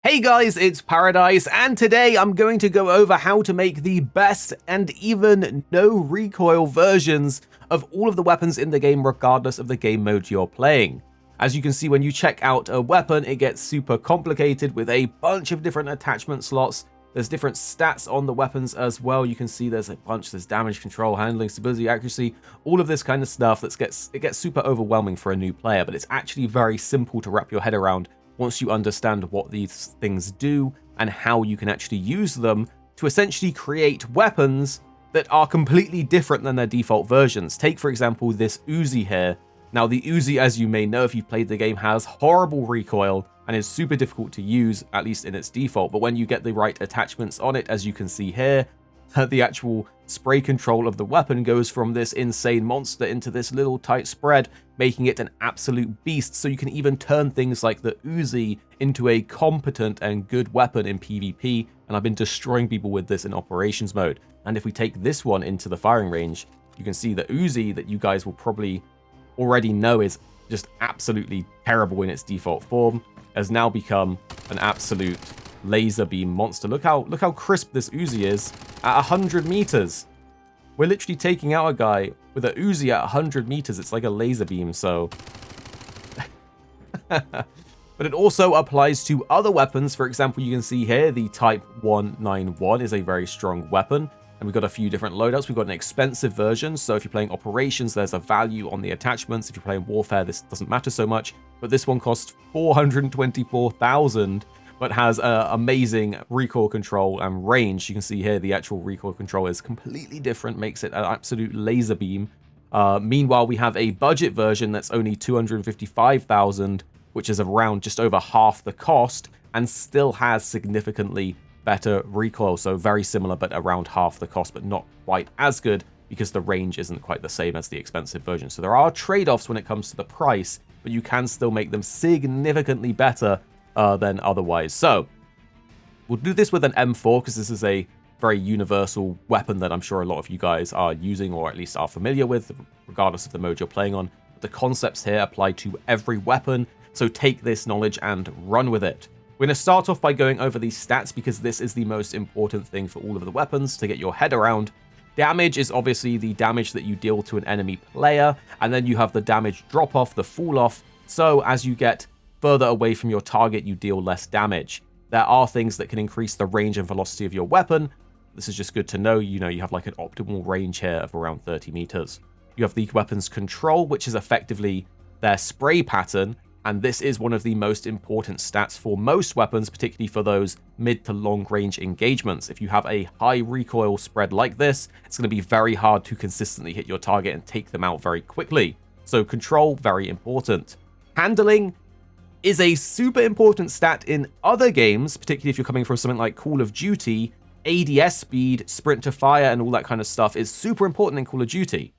Hey guys, it's Paradise, and today I'm going to go over how to make the best and even no recoil versions of all of the weapons in the game, regardless of the game mode you're playing. As you can see, when you check out a weapon, it gets super complicated with a bunch of different attachment slots. There's different stats on the weapons as well. You can see there's a bunch, there's damage, control, handling, stability, accuracy, all of this kind of stuff that gets super overwhelming for a new player, but it's actually very simple to wrap your head around once you understand what these things do and how you can actually use them to essentially create weapons that are completely different than their default versions. Take, for example, this Uzi here. Now, the Uzi, as you may know if you've played the game, has horrible recoil and is super difficult to use, at least in its default. But when you get the right attachments on it, as you can see here, the actual spray control of the weapon goes from this insane monster into this little tight spread, making it an absolute beast. So you can even turn things like the Uzi into a competent and good weapon in PvP, and I've been destroying people with this in operations mode. And if we take this one into the firing range, you can see the Uzi that you guys will probably already know is just absolutely terrible in its default form, has now become an absolute laser beam monster. Look how crisp this Uzi is at 100 meters. We're literally taking out a guy with a Uzi at 100 meters. It's like a laser beam, so. But it also applies to other weapons. For example, you can see here the Type 191 is a very strong weapon. And we've got a few different loadouts. We've got an expensive version, so if you're playing operations, there's a value on the attachments. If you're playing warfare, this doesn't matter so much. But this one costs 424,000. But has amazing recoil control and range. You can see here the actual recoil control is completely different, makes it an absolute laser beam. Meanwhile, we have a budget version that's only 255,000, which is around just over half the cost, and still has significantly better recoil. So very similar, but around half the cost, but not quite as good because the range isn't quite the same as the expensive version. So there are trade-offs when it comes to the price, but you can still make them significantly better than otherwise. So we'll do this with an M4 because this is a very universal weapon that I'm sure a lot of you guys are using or at least are familiar with, regardless of the mode you're playing on. The concepts here apply to every weapon, so take this knowledge and run with it. We're going to start off by going over these stats because this is the most important thing for all of the weapons to get your head around. Damage is obviously the damage that you deal to an enemy player, and then you have the damage drop off, the fall off. So as you get further away from your target, you deal less damage. There are things that can increase the range and velocity of your weapon. This is just good to know. You have like an optimal range here of around 30 meters. You have the weapon's control, which is effectively their spray pattern, and this is one of the most important stats for most weapons, particularly for those mid to long range engagements. If you have a high recoil spread like this, it's going to be very hard to consistently hit your target and take them out very quickly. So control, very important. Handling is a super important stat in other games, particularly if you're coming from something like Call of Duty. ADS speed, sprint to fire, and all that kind of stuff is super important in Call of Duty.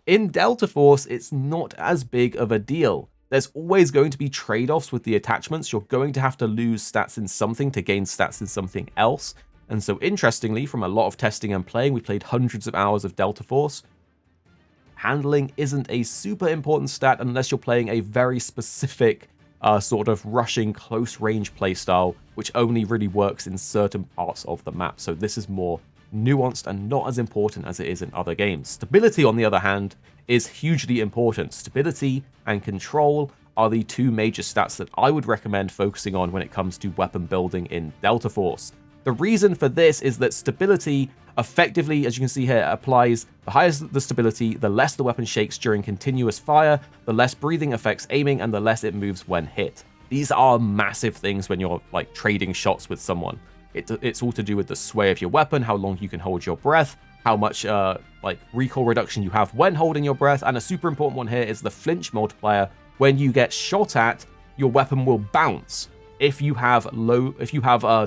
In Delta Force, it's not as big of a deal. There's always going to be trade-offs with the attachments. You're going to have to lose stats in something to gain stats in something else. And so interestingly, from a lot of testing and playing, we played hundreds of hours of Delta Force. Handling isn't a super important stat unless you're playing a very specific sort of rushing close range playstyle, which only really works in certain parts of the map. So this is more nuanced and not as important as it is in other games. Stability, on the other hand, is hugely important. Stability and control are the two major stats that I would recommend focusing on when it comes to weapon building in Delta Force. The reason for this is that stability effectively, as you can see here, applies the higher the stability, the less the weapon shakes during continuous fire, the less breathing affects aiming, and the less it moves when hit. These are massive things when you're like trading shots with someone. It's all to do with the sway of your weapon, how long you can hold your breath, how much like recoil reduction you have when holding your breath, and a super important one here is the flinch multiplier. When you get shot at, your weapon will bounce. If you have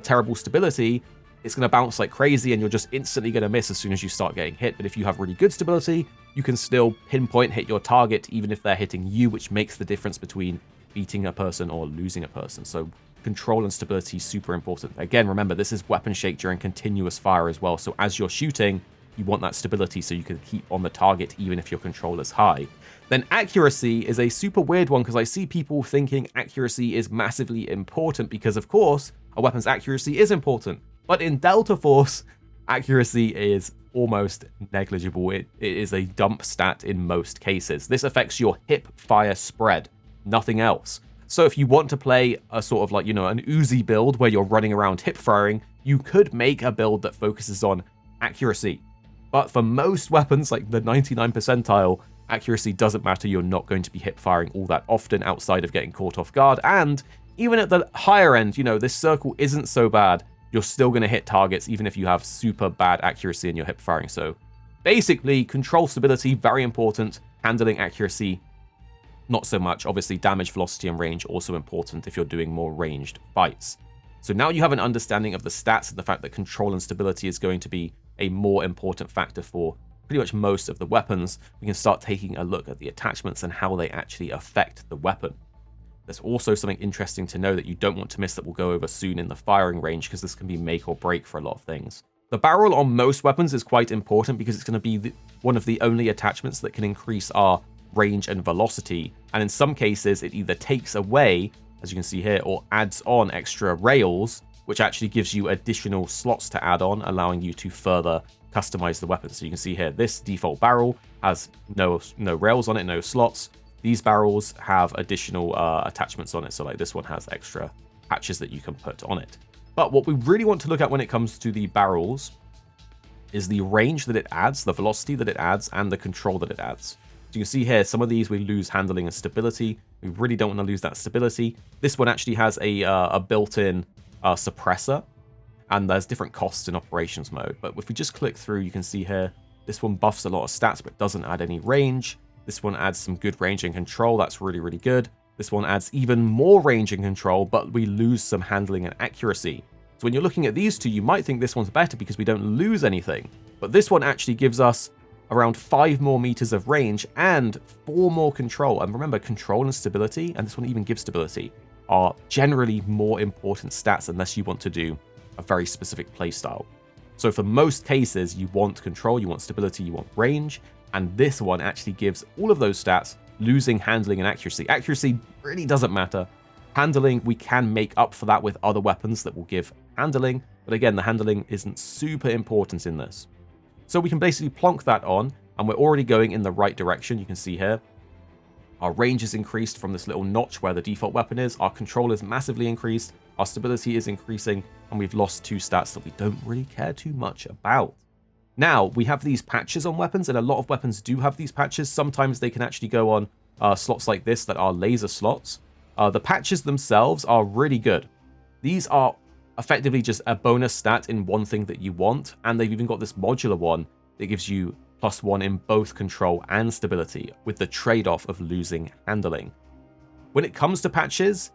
terrible stability, it's going to bounce like crazy and you're just instantly going to miss as soon as you start getting hit. But if you have really good stability, you can still pinpoint hit your target even if they're hitting you, which makes the difference between beating a person or losing a person. So control and stability is super important. Again, remember, this is weapon shake during continuous fire as well. So as you're shooting, you want that stability so you can keep on the target even if your control is high. Then accuracy is a super weird one because I see people thinking accuracy is massively important because, of course, A weapon's accuracy is important, but in Delta Force, accuracy is almost negligible. It is a dump stat in most cases. This affects your hip fire spread, nothing else. So if you want to play a sort of like, you know, an Uzi build where you're running around hip firing, you could make a build that focuses on accuracy. But for most weapons, like the 99 percentile, accuracy doesn't matter. You're not going to be hip firing all that often outside of getting caught off guard. And even at the higher end, you know, this circle isn't so bad. You're still going to hit targets even if you have super bad accuracy in your hip firing. So basically, control stability, very important. Handling accuracy, not so much. Obviously, damage, velocity, and range also important if you're doing more ranged fights. So now you have an understanding of the stats and the fact that control and stability is going to be a more important factor for pretty much most of the weapons. We can start taking a look at the attachments and how they actually affect the weapon. There's also something interesting to know that you don't want to miss that we'll go over soon in the firing range, because this can be make or break for a lot of things. The barrel on most weapons is quite important because it's going to be one of the only attachments that can increase our range and velocity, and in some cases it either takes away, as you can see here, or adds on extra rails, which actually gives you additional slots to add on, allowing you to further customize the weapon. So you can see here, this default barrel has no rails on it, no slots. These barrels have additional attachments on it. So like this one has extra patches that you can put on it. But what we really want to look at when it comes to the barrels is the range that it adds, the velocity that it adds, and the control that it adds. So you can see here, some of these we lose handling and stability. We really don't want to lose that stability. This one actually has a built-in suppressor, and there's different costs in operations mode. But if we just click through, you can see here, this one buffs a lot of stats, but doesn't add any range. This one adds some good range and control. That's really, really good. This one adds even more range and control, but we lose some handling and accuracy. So when you're looking at these two, you might think this one's better because we don't lose anything. But this one actually gives us around 5 more meters of range and 4 more control. And remember, control and stability, and this one even gives stability, are generally more important stats unless you want to do a very specific playstyle. So for most cases, you want control, you want stability, you want range, and this one actually gives all of those stats, losing handling and accuracy. Accuracy really doesn't matter. Handling, we can make up for that with other weapons that will give handling, but again, the handling isn't super important in this. So we can basically plonk that on, and we're already going in the right direction. You can see here, our range is increased from this little notch where the default weapon is. Our control is massively increased. Our stability is increasing, and we've lost 2 stats that we don't really care too much about. Now, we have these patches on weapons, and a lot of weapons do have these patches. Sometimes they can actually go on slots like this that are laser slots. The patches themselves are really good. These are effectively just a bonus stat in one thing that you want, and they've even got this modular one that gives you +1 in both control and stability, with the trade-off of losing handling. When it comes to patches,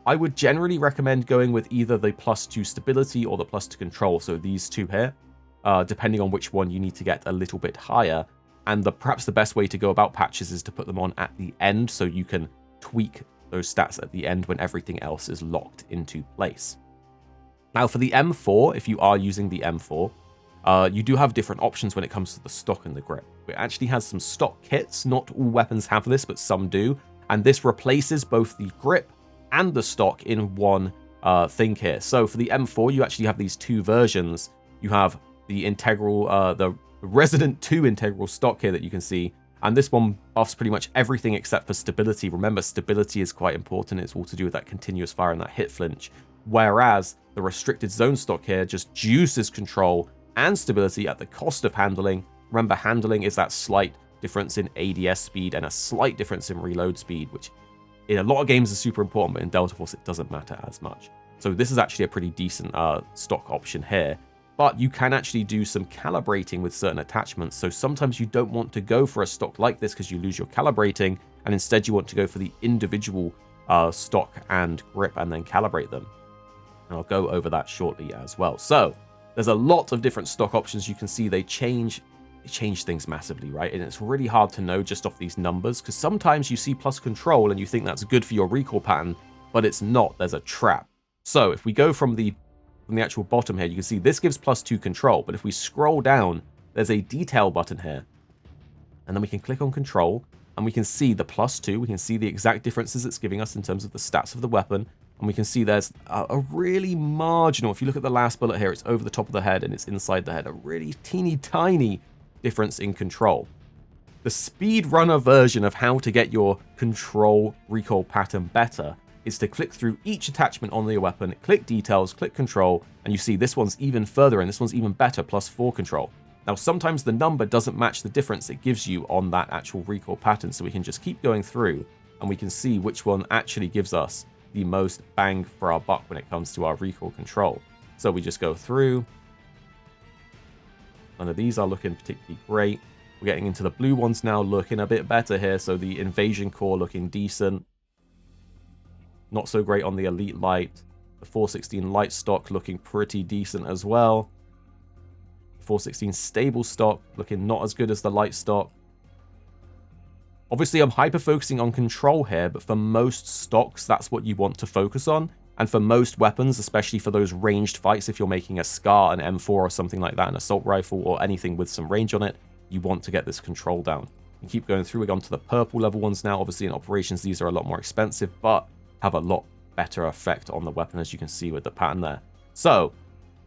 I would generally recommend going with either the +2 stability or the +2 control, so these two here. Depending on which one you need to get a little bit higher. And perhaps the best way to go about patches is to put them on at the end so you can tweak those stats at the end when everything else is locked into place. Now for the M4, if you are using the M4, you do have different options when it comes to the stock and the grip. It actually has some stock kits. Not all weapons have this, but some do. And this replaces both the grip and the stock in one thing here. So for the M4, you actually have these 2 versions. You have the integral, the Resident 2 integral stock here that you can see, and this one buffs pretty much everything except for stability. Remember, stability is quite important. It's all to do with that continuous fire and that hit flinch, whereas the restricted zone stock here just juices control and stability at the cost of handling. Remember, handling is that slight difference in ADS speed and a slight difference in reload speed, which in a lot of games is super important, but in Delta Force it doesn't matter as much. So this is actually a pretty decent stock option here. But you can actually do some calibrating with certain attachments. So sometimes you don't want to go for a stock like this because you lose your calibrating, and instead you want to go for the individual stock and grip and then calibrate them. And I'll go over that shortly as well. So there's a lot of different stock options. You can see they change things massively, right? And it's really hard to know just off these numbers, because sometimes you see plus control and you think that's good for your recoil pattern, but it's not. There's a trap. So if we go from the actual bottom here, you can see this gives +2 control, but if we scroll down, there's a detail button here, and then we can click on control, and we can see the +2, we can see the exact differences it's giving us in terms of the stats of the weapon, And we can see there's a really marginal, if you look at the last bullet here, it's over the top of the head and it's inside the head, a really teeny tiny difference in control. The speedrunner version of how to get your control recoil pattern better is to click through each attachment on your weapon, click details, click control, and you see this one's even further and this one's even better, +4 control. Now, sometimes the number doesn't match the difference it gives you on that actual recoil pattern, so we can just keep going through and we can see which one actually gives us the most bang for our buck when it comes to our recoil control. So we just go through. None of these are looking particularly great. We're getting into the blue ones now, looking a bit better here. So the Invasion Core looking decent. Not so great on the Elite Light. The 416 Light Stock looking pretty decent as well. 416 Stable Stock looking not as good as the Light Stock. Obviously, I'm hyper-focusing on control here, but for most stocks, that's what you want to focus on. And for most weapons, especially for those ranged fights, if you're making a SCAR, an M4 or something like that, an assault rifle or anything with some range on it, you want to get this control down. And keep going through. We're on to the purple level ones now. Obviously, in operations, these are a lot more expensive, but have a lot better effect on the weapon, as you can see with the pattern there. So,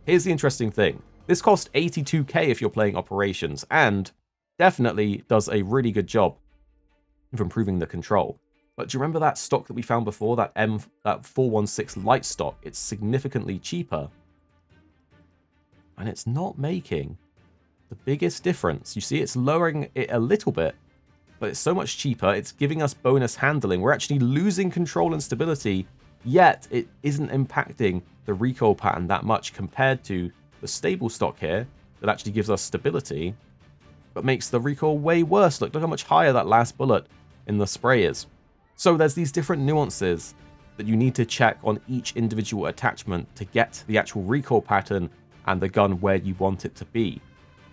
here's the interesting thing. This costs 82k if you're playing operations, and definitely does a really good job of improving the control. But do you remember that stock that we found before, that 416 light stock? It's significantly cheaper, and it's not making the biggest difference. You see, it's lowering it a little bit, but it's so much cheaper. It's giving us bonus handling. We're actually losing control and stability, yet it isn't impacting the recoil pattern that much compared to the stable stock here that actually gives us stability, but makes the recoil way worse. Look how much higher that last bullet in the spray is. So there's these different nuances that you need to check on each individual attachment to get the actual recoil pattern and the gun where you want it to be.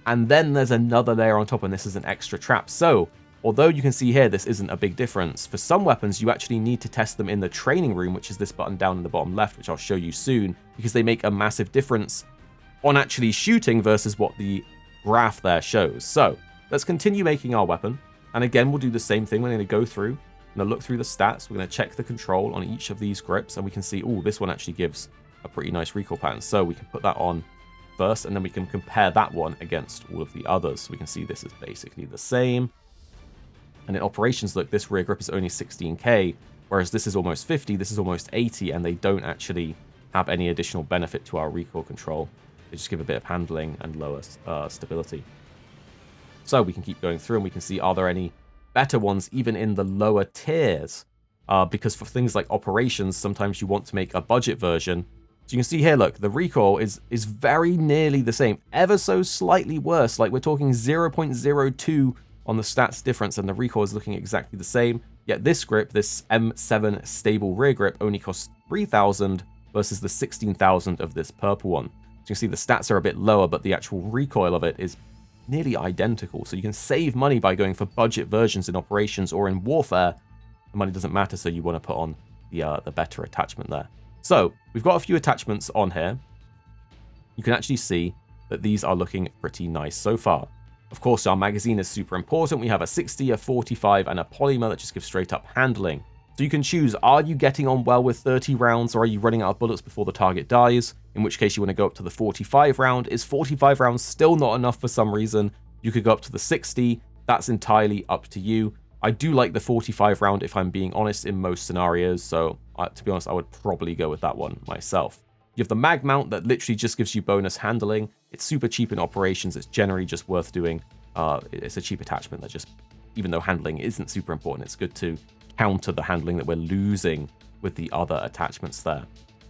And then there's another layer on top, and this is an extra trap. So although you can see here this isn't a big difference, for some weapons you actually need to test them in the training room, which is this button down in the bottom left, which I'll show you soon, because they make a massive difference on actually shooting versus what the graph there shows. So let's continue making our weapon. And again, we'll do the same thing. We're going to go through and look through the stats. We're going to check the control on each of these grips, and we can see, oh, this one actually gives a pretty nice recoil pattern. So we can put that on first, and then we can compare that one against all of the others. So we can see this is basically the same. And in operations, look, this rear grip is only 16k, whereas this is almost 50, this is almost 80, and they don't actually have any additional benefit to our recoil control. They just give a bit of handling and lower stability. So we can keep going through, and we can see, are there any better ones even in the lower tiers? Because for things like operations, sometimes you want to make a budget version. So you can see here, look, the recoil is very nearly the same, ever so slightly worse. Like, we're talking 0.02 on the stats difference, and the recoil is looking exactly the same. Yet this grip, this M7 stable rear grip, only costs 3,000 versus the 16,000 of this purple one. So you can see the stats are a bit lower, but the actual recoil of it is nearly identical. So you can save money by going for budget versions in operations, or in warfare, the money doesn't matter, so you want to put on the better attachment there. So we've got a few attachments on here. You can actually see that these are looking pretty nice so far. Of course, our magazine is super important. We have a 60, a 45, and a polymer that just gives straight up handling. So you can choose, are you getting on well with 30 rounds, or are you running out of bullets before the target dies? In which case you want to go up to the 45 round. Is 45 rounds still not enough for some reason? You could go up to the 60. That's entirely up to you. I do like the 45 round, if I'm being honest, in most scenarios. So to be honest, I would probably go with that one myself. You have the mag mount that literally just gives you bonus handling. It's super cheap in operations. It's generally just worth doing. It's a cheap attachment that just, even though handling isn't super important, it's good to counter the handling that we're losing with the other attachments there.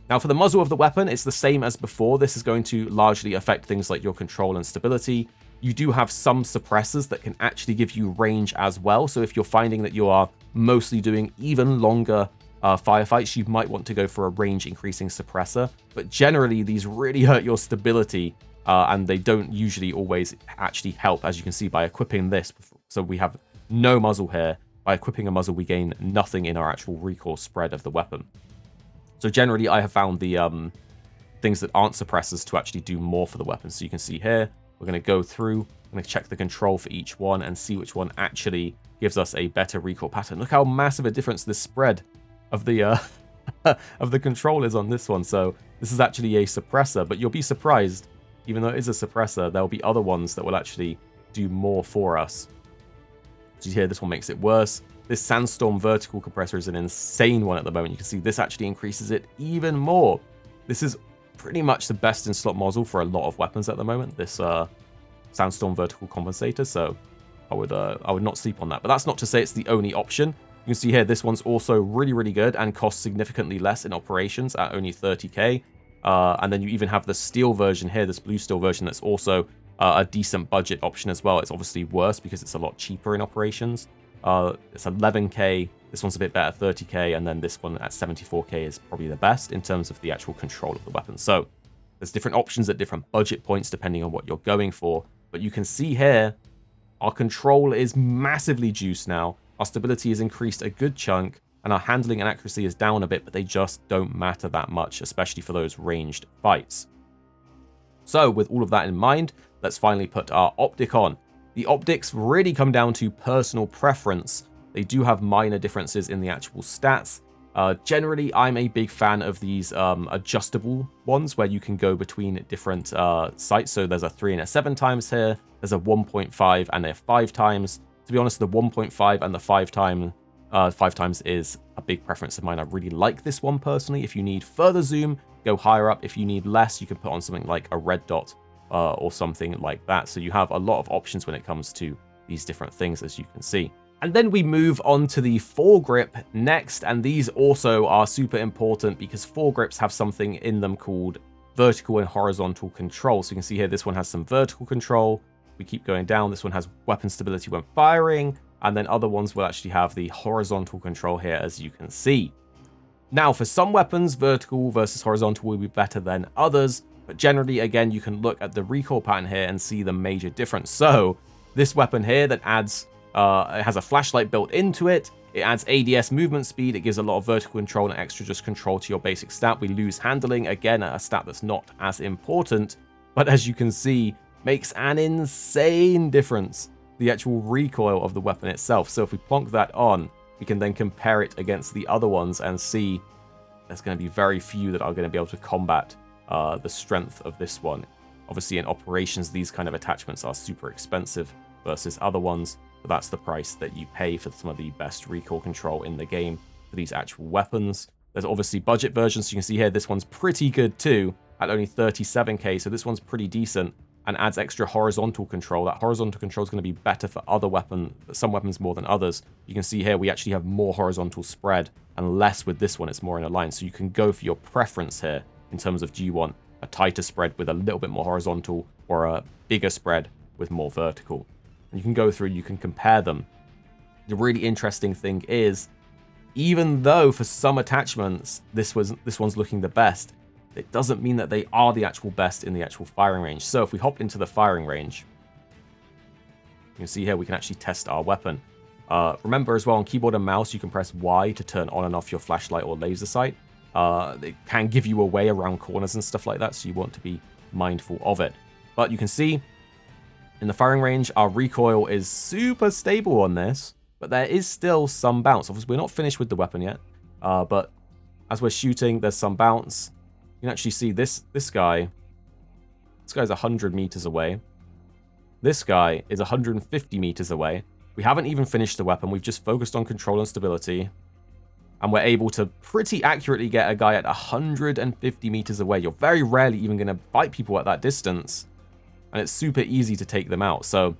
Now, for the muzzle of the weapon, it's the same as before. This is going to largely affect things like your control and stability. You do have some suppressors that can actually give you range as well. So if you're finding that you are mostly doing even longer firefights, you might want to go for a range increasing suppressor. But generally, these really hurt your stability, and they don't usually always actually help, as you can see by equipping this. So we have no muzzle here. By equipping a muzzle, we gain nothing in our actual recoil spread of the weapon. So generally, I have found the things that aren't suppressors to actually do more for the weapon. So you can see here, we're going to go through, I'm going to check the control for each one and see which one actually gives us a better recoil pattern. Look how massive a difference this spread of the of the controllers on this one. So this is actually a suppressor, but you'll be surprised, even though it is a suppressor, there'll be other ones that will actually do more for us. So you hear this one makes it worse. This Sandstorm vertical compressor is an insane one at the moment. You can see this actually increases it even more. This is pretty much the best in slot module for a lot of weapons at the moment, this Sandstorm vertical compensator, so I would not sleep on that. But that's not to say it's the only option. You can see here, this one's also really, really good and costs significantly less in operations at only 30k. And then you even have the steel version here, this blue steel version, that's also a decent budget option as well. It's obviously worse because it's a lot cheaper in operations. It's 11k, this one's a bit better, 30k, and then this one at 74k is probably the best in terms of the actual control of the weapon. So there's different options at different budget points depending on what you're going for. But you can see here, our control is massively juiced now. Our stability is increased a good chunk, and our handling and accuracy is down a bit, but they just don't matter that much, especially for those ranged fights. So with all of that in mind, let's finally put our optic on. The optics really come down to personal preference. They do have minor differences in the actual stats. Generally, I'm a big fan of these adjustable ones where you can go between different sights. So there's a 3 and a 7 times here. There's a 1.5 and a 5 times. To be honest, the 1.5 and the 5 times is a big preference of mine. I really like this one personally. If you need further zoom, go higher up. If you need less, you can put on something like a red dot or something like that. So you have a lot of options when it comes to these different things, as you can see. And then we move on to the foregrip next, and these also are super important because foregrips have something in them called vertical and horizontal control. So you can see here, this one has some vertical control. We keep going down. This one has weapon stability when firing, and then other ones will actually have the horizontal control here, as you can see. Now, for some weapons, vertical versus horizontal will be better than others, but generally, again, you can look at the recoil pattern here and see the major difference. So this weapon here that adds, it has a flashlight built into it. It adds ADS movement speed. It gives a lot of vertical control and extra just control to your basic stat. We lose handling, again, a stat that's not as important, but as you can see, makes an insane difference, the actual recoil of the weapon itself. So if we plonk that on, we can then compare it against the other ones and see there's going to be very few that are going to be able to combat the strength of this one. Obviously, in operations, these kind of attachments are super expensive versus other ones, but that's the price that you pay for some of the best recoil control in the game for these actual weapons. There's obviously budget versions, so you can see here this one's pretty good too, at only 37k, so this one's pretty decent and adds extra horizontal control. That horizontal control is going to be better for some weapons more than others. You can see here we actually have more horizontal spread and less with this one. It's more in a line, so you can go for your preference here in terms of, do you want a tighter spread with a little bit more horizontal or a bigger spread with more vertical. And you can go through, you can compare them. The really interesting thing is, even though for some attachments this one's looking the best, it doesn't mean that they are the actual best in the actual firing range. So if we hop into the firing range, you can see here we can actually test our weapon. Remember as well, on keyboard and mouse, you can press Y to turn on and off your flashlight or laser sight. It can give you away around corners and stuff like that, so you want to be mindful of it. But you can see in the firing range, our recoil is super stable on this, but there is still some bounce. Obviously, we're not finished with the weapon yet, but as we're shooting, there's some bounce. You can actually see this guy's 100 meters away. This guy is 150 meters away. We haven't even finished the weapon. We've just focused on control and stability. And we're able to pretty accurately get a guy at 150 meters away. You're very rarely even going to fight people at that distance. And it's super easy to take them out. So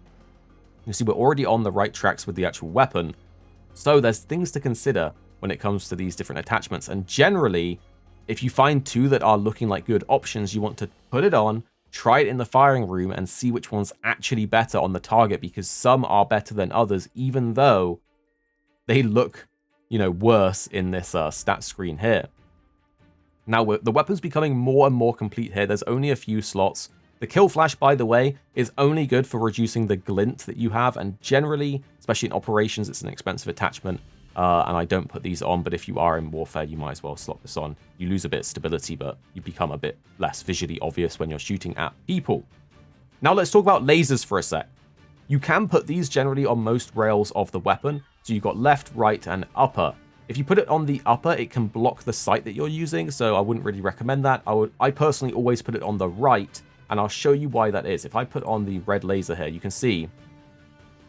you see we're already on the right tracks with the actual weapon. So there's things to consider when it comes to these different attachments. And generally, if you find two that are looking like good options, you want to put it on, try it in the firing room, and see which one's actually better on the target, because some are better than others, even though they look, worse in this stat screen here. Now, the weapon's becoming more and more complete here. There's only a few slots. The kill flash, by the way, is only good for reducing the glint that you have, and generally, especially in operations, it's an expensive attachment. And I don't put these on, but if you are in warfare, you might as well slot this on. You lose a bit of stability, but you become a bit less visually obvious when you're shooting at people. Now let's talk about lasers for a sec. You can put these generally on most rails of the weapon, so you've got left, right, and upper. If you put it on the upper, it can block the sight that you're using, so I wouldn't really recommend that. I personally always put it on the right, and I'll show you why that is. If I put on the red laser here, you can see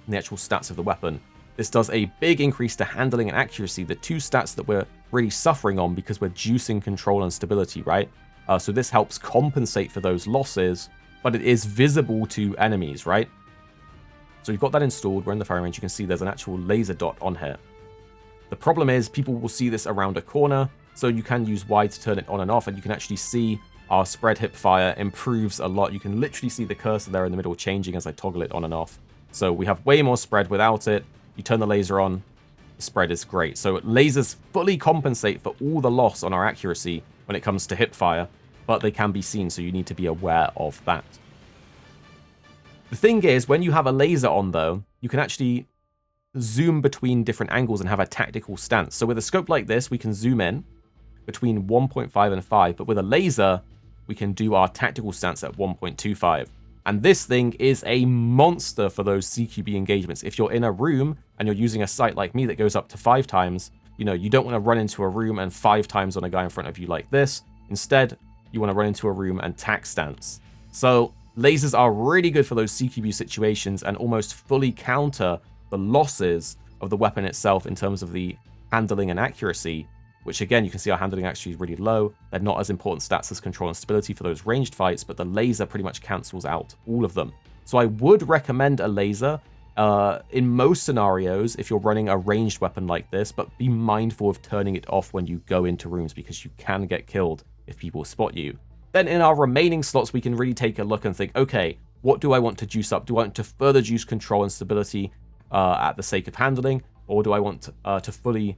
the actual stats of the weapon. This does a big increase to handling and accuracy, the two stats that we're really suffering on because we're juicing control and stability, right? So this helps compensate for those losses, but it is visible to enemies, right? So we've got that installed. We're in the firing range. You can see there's an actual laser dot on here. The problem is people will see this around a corner, so you can use Y to turn it on and off, and you can actually see our spread hip fire improves a lot. You can literally see the cursor there in the middle changing as I toggle it on and off. So we have way more spread without it. You turn the laser on, the spread is great. So lasers fully compensate for all the loss on our accuracy when it comes to hip fire, but they can be seen, so you need to be aware of that. The thing is, when you have a laser on though, you can actually zoom between different angles and have a tactical stance. So with a scope like this, we can zoom in between 1.5 and 5, but with a laser, we can do our tactical stance at 1.25. And this thing is a monster for those CQB engagements. If you're in a room and you're using a sight like me that goes up to 5 times, you know, you don't want to run into a room and 5 times on a guy in front of you like this. Instead, you want to run into a room and tack stance. So lasers are really good for those CQB situations and almost fully counter the losses of the weapon itself in terms of the handling and accuracy, which again, you can see our handling actually is really low. They're not as important stats as control and stability for those ranged fights, but the laser pretty much cancels out all of them. So I would recommend a laser in most scenarios if you're running a ranged weapon like this, but be mindful of turning it off when you go into rooms because you can get killed if people spot you. Then in our remaining slots, we can really take a look and think, okay, what do I want to juice up? Do I want to further juice control and stability at the sake of handling, or do I want to fully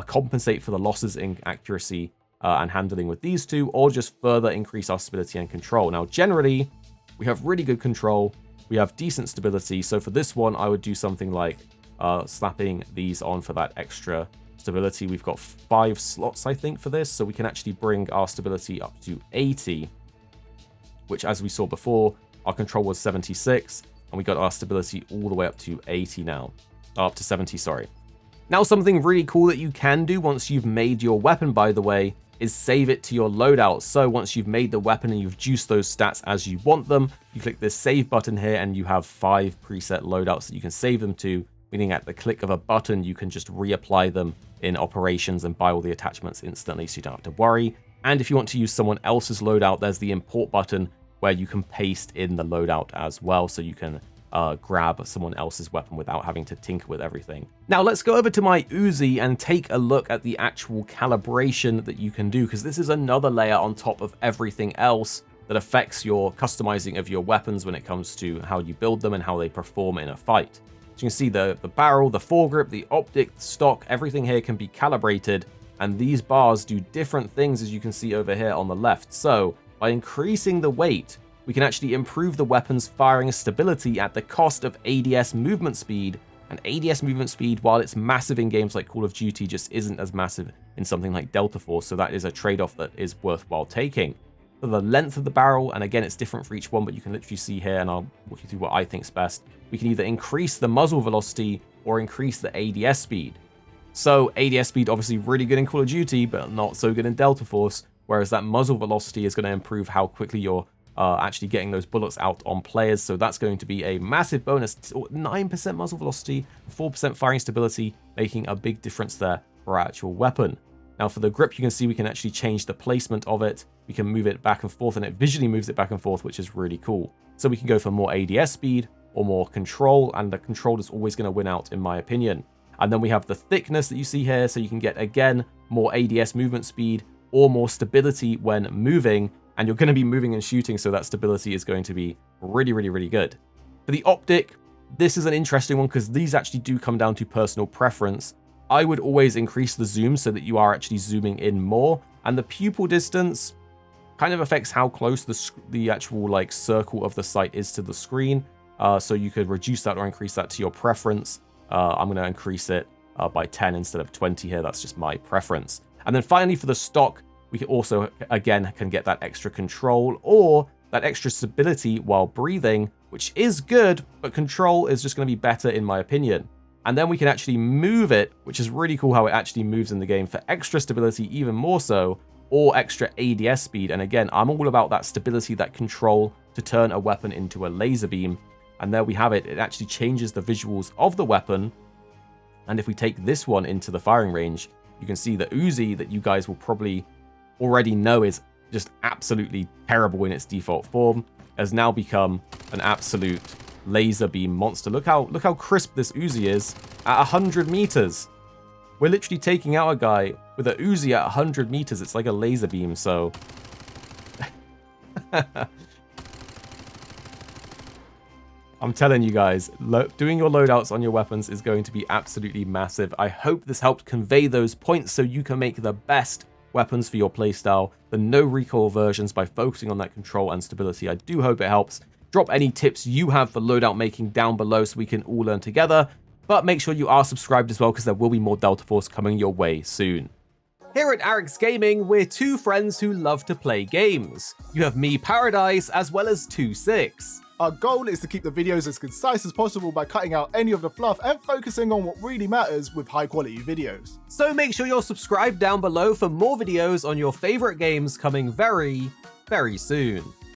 compensate for the losses in accuracy and handling with these two, or just further increase our stability and control? Now, generally, we have really good control. We have decent stability. So for this one, I would do something like slapping these on for that extra stability. We've got 5 slots, I think, for this. So we can actually bring our stability up to 80, which, as we saw before, our control was 76, and we got our stability all the way up to 80 now. Up to 70, sorry. Now, something really cool that you can do once you've made your weapon, by the way, is save it to your loadout. So once you've made the weapon and you've juiced those stats as you want them, you click this save button here and you have 5 preset loadouts that you can save them to, meaning at the click of a button, you can just reapply them in operations and buy all the attachments instantly so you don't have to worry. And if you want to use someone else's loadout, there's the import button where you can paste in the loadout as well, so you can grab someone else's weapon without having to tinker with everything. Now let's go over to my Uzi and take a look at the actual calibration that you can do, because this is another layer on top of everything else that affects your customizing of your weapons when it comes to how you build them and how they perform in a fight. So you can see the barrel, the foregrip, the optic, the stock, everything here can be calibrated, and these bars do different things, as you can see over here on the left. So by increasing the weight, we can actually improve the weapon's firing stability at the cost of ADS movement speed. And ADS movement speed, while it's massive in games like Call of Duty, just isn't as massive in something like Delta Force, so that is a trade-off that is worthwhile taking. For the length of the barrel, and again, it's different for each one, but you can literally see here, and I'll walk you through what I think's best. We can either increase the muzzle velocity or increase the ADS speed. So ADS speed, obviously really good in Call of Duty, but not so good in Delta Force, whereas that muzzle velocity is going to improve how quickly you're actually getting those bullets out on players. So that's going to be a massive bonus. 9% muzzle velocity, 4% firing stability, making a big difference there for our actual weapon. Now for the grip, you can see we can actually change the placement of it. We can move it back and forth, and it visually moves it back and forth, which is really cool. So we can go for more ADS speed or more control, and the control is always going to win out in my opinion. And then we have the thickness that you see here, so you can get, again, more ADS movement speed or more stability when moving, and you're going to be moving and shooting, so that stability is going to be really, really, really good. For the optic, this is an interesting one because these actually do come down to personal preference. I would always increase the zoom so that you are actually zooming in more, and the pupil distance kind of affects how close the actual like circle of the sight is to the screen. So you could reduce that or increase that to your preference. I'm going to increase it by 10 instead of 20 here. That's just my preference. And then finally for the stock, we can also, again, can get that extra control or that extra stability while breathing, which is good, but control is just going to be better in my opinion. And then we can actually move it, which is really cool how it actually moves in the game for extra stability, even more so, or extra ADS speed. And again, I'm all about that stability, that control to turn a weapon into a laser beam. And there we have it. It actually changes the visuals of the weapon. And if we take this one into the firing range, you can see the Uzi that you guys will probably already know is just absolutely terrible in its default form, has now become an absolute laser beam monster. Look how crisp this Uzi is at 100 meters. We're literally taking out a guy with a Uzi at 100 meters. It's like a laser beam, so I'm telling you guys, doing your loadouts on your weapons is going to be absolutely massive. I hope this helped convey those points so you can make the best weapons for your playstyle, the no recoil versions, by focusing on that control and stability. I do hope it helps. Drop any tips you have for loadout making down below so we can all learn together. But make sure you are subscribed as well, because there will be more Delta Force coming your way soon. Here at Arekkz Gaming, we're two friends who love to play games. You have me, Paradise, as well as 2-6. Our goal is to keep the videos as concise as possible by cutting out any of the fluff and focusing on what really matters with high quality videos. So make sure you're subscribed down below for more videos on your favorite games coming very, very soon.